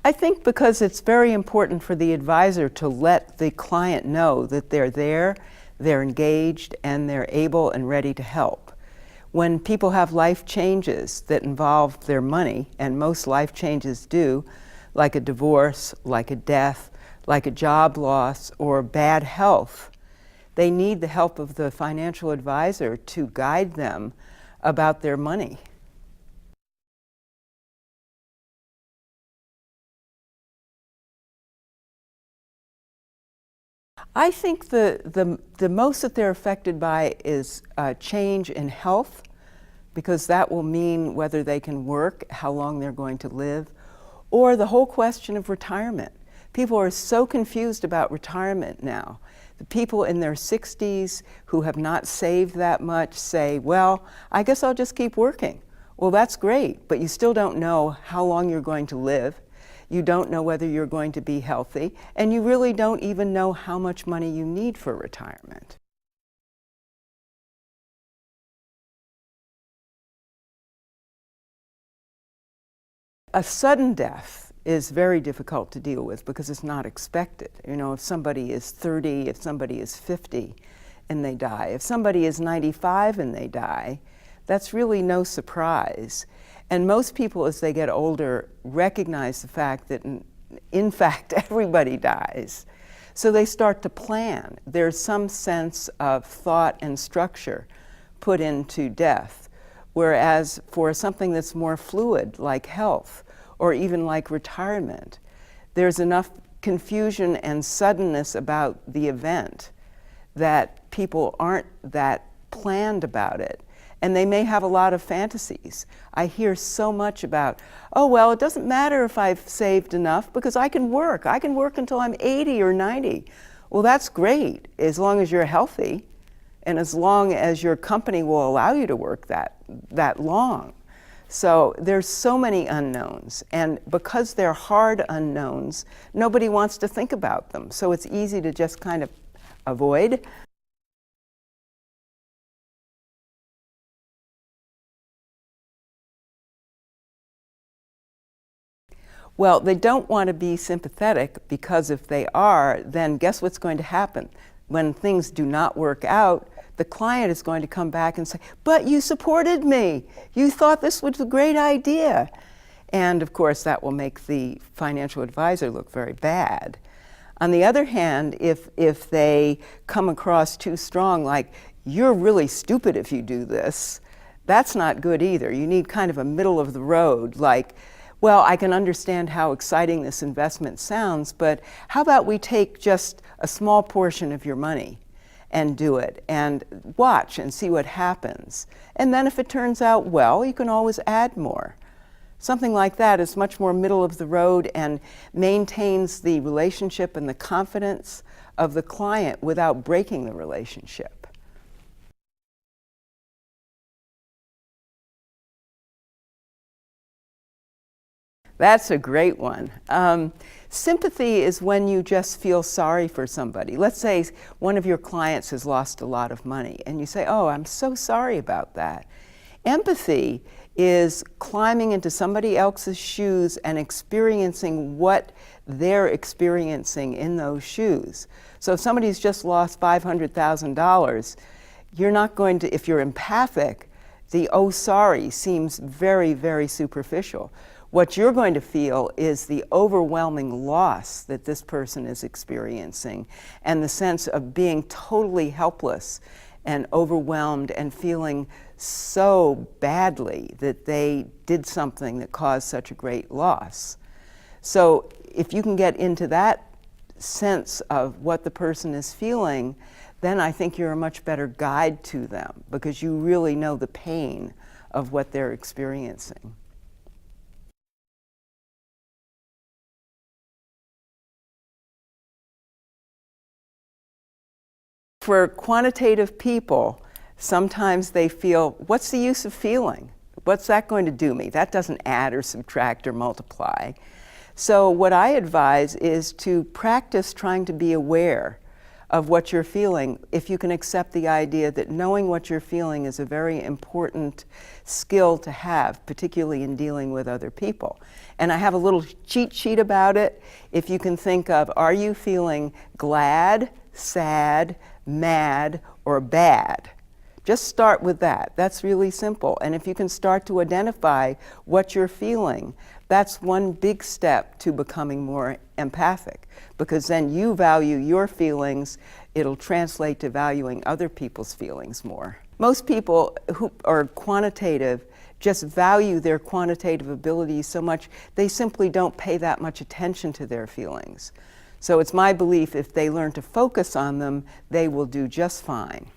I think because it's very important for the advisor to let the client know that they're there, they're engaged, and they're able and ready to help. When people have life changes that involve their money, and most life changes do, like a divorce, like a death, like a job loss, or bad health, they need the help of the financial advisor to guide them about their money. I think the most that they're affected by is change in health, because that will mean whether they can work, how long they're going to live, or the whole question of retirement. People are so confused about retirement now. The people in their 60s who have not saved that much say, well, I guess I'll just keep working. Well, that's great, but you still don't know how long you're going to live. You don't know whether you're going to be healthy, and you really don't even know how much money you need for retirement. A sudden death is very difficult to deal with because it's not expected. You know, if somebody is 30, if somebody is 50 and they die, if somebody is 95 and they die, that's really no surprise. And most people, as they get older, recognize the fact that, in fact, everybody dies. So they start to plan. There's some sense of thought and structure put into death. Whereas for something that's more fluid, like health, or even like retirement, there's enough confusion and suddenness about the event that people aren't that planned about it. And they may have a lot of fantasies. I hear so much about, oh, well, it doesn't matter if I've saved enough because I can work. I can work until I'm 80 or 90. Well, that's great, as long as you're healthy and as long as your company will allow you to work that long. So there's so many unknowns. And because they're hard unknowns, nobody wants to think about them. So it's easy to just kind of avoid. Well, they don't want to be sympathetic because if they are, then guess what's going to happen? When things do not work out, the client is going to come back and say, but you supported me. You thought this was a great idea. And of course, that will make the financial advisor look very bad. On the other hand, if they come across too strong, like, you're really stupid if you do this, that's not good either. You need kind of a middle of the road, like, well, I can understand how exciting this investment sounds, but how about we take just a small portion of your money and do it and watch and see what happens. And then if it turns out well, you can always add more. Something like that is much more middle of the road and maintains the relationship and the confidence of the client without breaking the relationship. That's a great one. Sympathy is when you just feel sorry for somebody. Let's say one of your clients has lost a lot of money and you say, oh, I'm so sorry about that. Empathy is climbing into somebody else's shoes and experiencing what they're experiencing in those shoes. So if somebody's just lost $500,000, you're not going to, if you're empathic, the oh sorry seems very, very superficial. What you're going to feel is the overwhelming loss that this person is experiencing and the sense of being totally helpless and overwhelmed and feeling so badly that they did something that caused such a great loss. So if you can get into that sense of what the person is feeling, then I think you're a much better guide to them because you really know the pain of what they're experiencing. For quantitative people, sometimes they feel, what's the use of feeling? What's that going to do me? That doesn't add or subtract or multiply. So what I advise is to practice trying to be aware of what you're feeling, if you can accept the idea that knowing what you're feeling is a very important skill to have, particularly in dealing with other people. And I have a little cheat sheet about it. If you can think of, are you feeling glad, sad, mad, or bad? Just start with that. That's really simple. And if you can start to identify what you're feeling, that's one big step to becoming more empathic, because then you value your feelings. It'll translate to valuing other people's feelings more. Most people who are quantitative just value their quantitative abilities so much they simply don't pay that much attention to their feelings. So it's my belief if they learn to focus on them, they will do just fine.